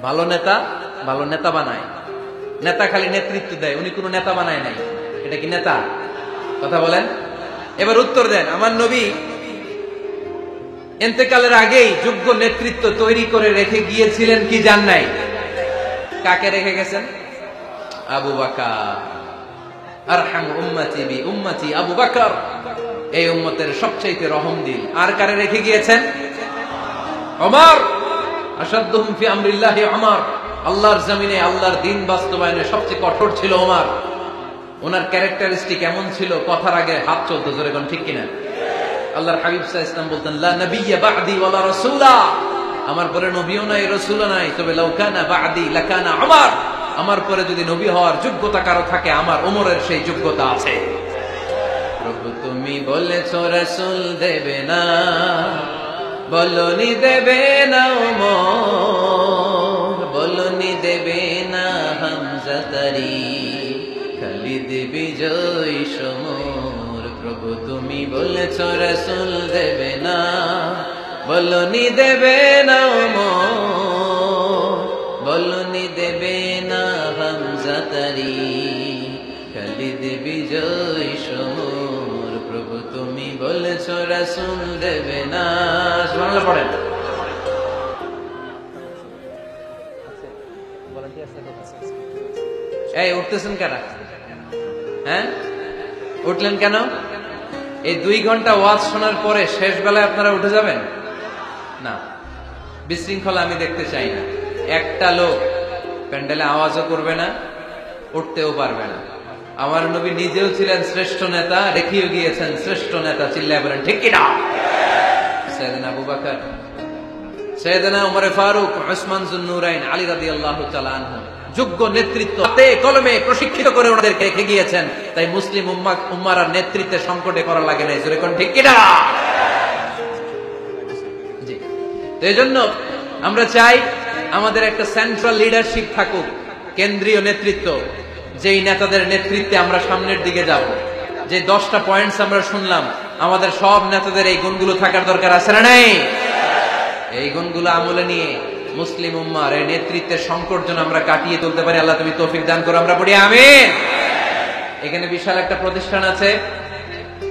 ভালো নেতা ভালো নেতা বানায়। নেতা খালি নেতৃত্ব দেয়, উনি কোনো নেতা বানায় নাই। এটা কি নেতা? কথা বলেন। এবার উত্তর দেন। আমার নবী ইন্তেকালের আগেই যোগ্য নেতৃত্ব তৈরি করে রেখে গিয়েছিলেন কি জান নাই? কাকে রেখে গেছেন? আবু বকর। আরহামু উম্মতি বি উম্মতি আবু বকর, এই উম্মতের সবচেয়ে রহমদিল। আর কারে রেখে গিয়েছেন? ওমর। আশাদ্দুহুম ফি আমরিল্লাহি ওমর, আল্লাহর জমিনে আল্লাহর দ্বীন বাস্তবায়নে সবচেয়ে কঠোর ছিল ওমর। ওনার ক্যারেক্টারিস্টিক এমন ছিল, কথার আগে হাত চলতো। জোরে কোন ঠিক কিনা? আল্লাহর হাবিব সাল্লাল্লাহু আলাইহি ওয়াসাল্লাম বলতেন, লা নাবিয়্যা বা'দি ওয়ালা রাসূলা, আমার পরে নবীও নাই রাসূলও নাই, তবে লাউ কানা বা'দি লাকানা ওমর, আমার পরে যদি নবী হওয়ার যোগ্যতা কারো থাকে আমার ওমরের সেই যোগ্যতা আছে। প্রভু তুমি বলেছো রাসূল দেবে না, বলনি দেবে না ওমর, বলনি দেবে না হামজা তারি, খালিদ বিজয় সমর। প্রভু তুমি বলেছো রাসূল দেবে না, বলনি দেবে না ওমর, বলনি দেবে না হামজা তারি, খালিদ বিজয় সমর। প্রভু তুমি বলেছো রাসূল দেবে না। সুবহানাল্লাহ পড়েন। এই উঠতেছেন কেন? হ্যাঁ, উঠলেন কেন? এই 2 ঘন্টা ওয়াজ শোনার পরে শেষ বেলায় আপনারা উঠে যাবেন না? বিশৃঙ্খলা আমি দেখতে চাই না। একটা লোক প্যান্ডেলে আওয়াজও করবে না, উঠতেও পারবে না। আমার নবী নিজেও ছিলেন শ্রেষ্ঠ নেতা, রেখেও গিয়েছেন শ্রেষ্ঠ নেতা। চিল্লায় বলেন ঠিক কিনা? সাইয়েদনা আবু বকর, সাইয়েদনা উমর ফারুক, উসমান যুন্নুরাইন, আলী রাদিয়াল্লাহু তাআলা আনহু যোগ্য নেতৃত্ব হাতে কলমে প্রশিক্ষিত করে ওনাদেরকে রেখে গিয়েছেন। তাই মুসলিম উম্মার নেতৃত্বের সংকটে করা লাগে নাই। জোরে কোন ঠিক কিনা? জি। তো এজন্য আমরা চাই আমাদের একটা সেন্ট্রাল লিডারশিপ থাকুক, কেন্দ্রীয় নেতৃত্ব, যেই নেতাদের নেতৃত্বে আমরা সামনের দিকে যাব। যে 10টা পয়েন্টস আমরা শুনলাম, আমাদের সব নেতাদের এই গুণগুলো থাকার দরকার আছে না নাই? এই গুণগুলো আমলে নিয়ে মুসলিম উম্মার এই নেতৃত্বের সংকট যেন আমরা কাটিয়ে তুলতে পারি। আল্লাহ তুমি তৌফিক দান করো, আমরা পড়ি আমিন। এখানে বিশাল একটা প্রতিষ্ঠান আছে।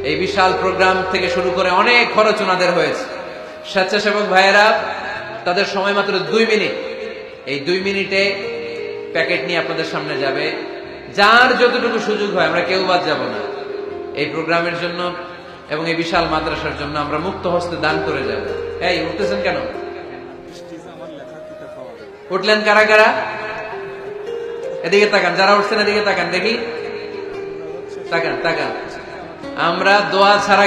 এই বিশাল প্রোগ্রাম থেকে শুরু করে অনেক খরচ ওনাদের হয়েছে। স্বেচ্ছাসেবক ভাইয়েরা তাদের সময় মাত্র 2 মিনিট। এই 2 মিনিটে প্যাকেট নিয়ে আপনাদের সামনে যাবে। যার যতটুকু সুযোগ হয়, আমরা কেউ বাদ যাব না। এই প্রোগ্রামের জন্য এবং এই বিশাল মাদ্রাসার জন্য আমরা মুক্ত হস্তে দান করে যাব। এই উঠতেছেন কেন? উঠলেন কারা কারা? এদিকে তাকান, যারা উঠছেন এদিকে তাকান, দেখি। তাকান তাকান। আমরা দোয়া ছাড়া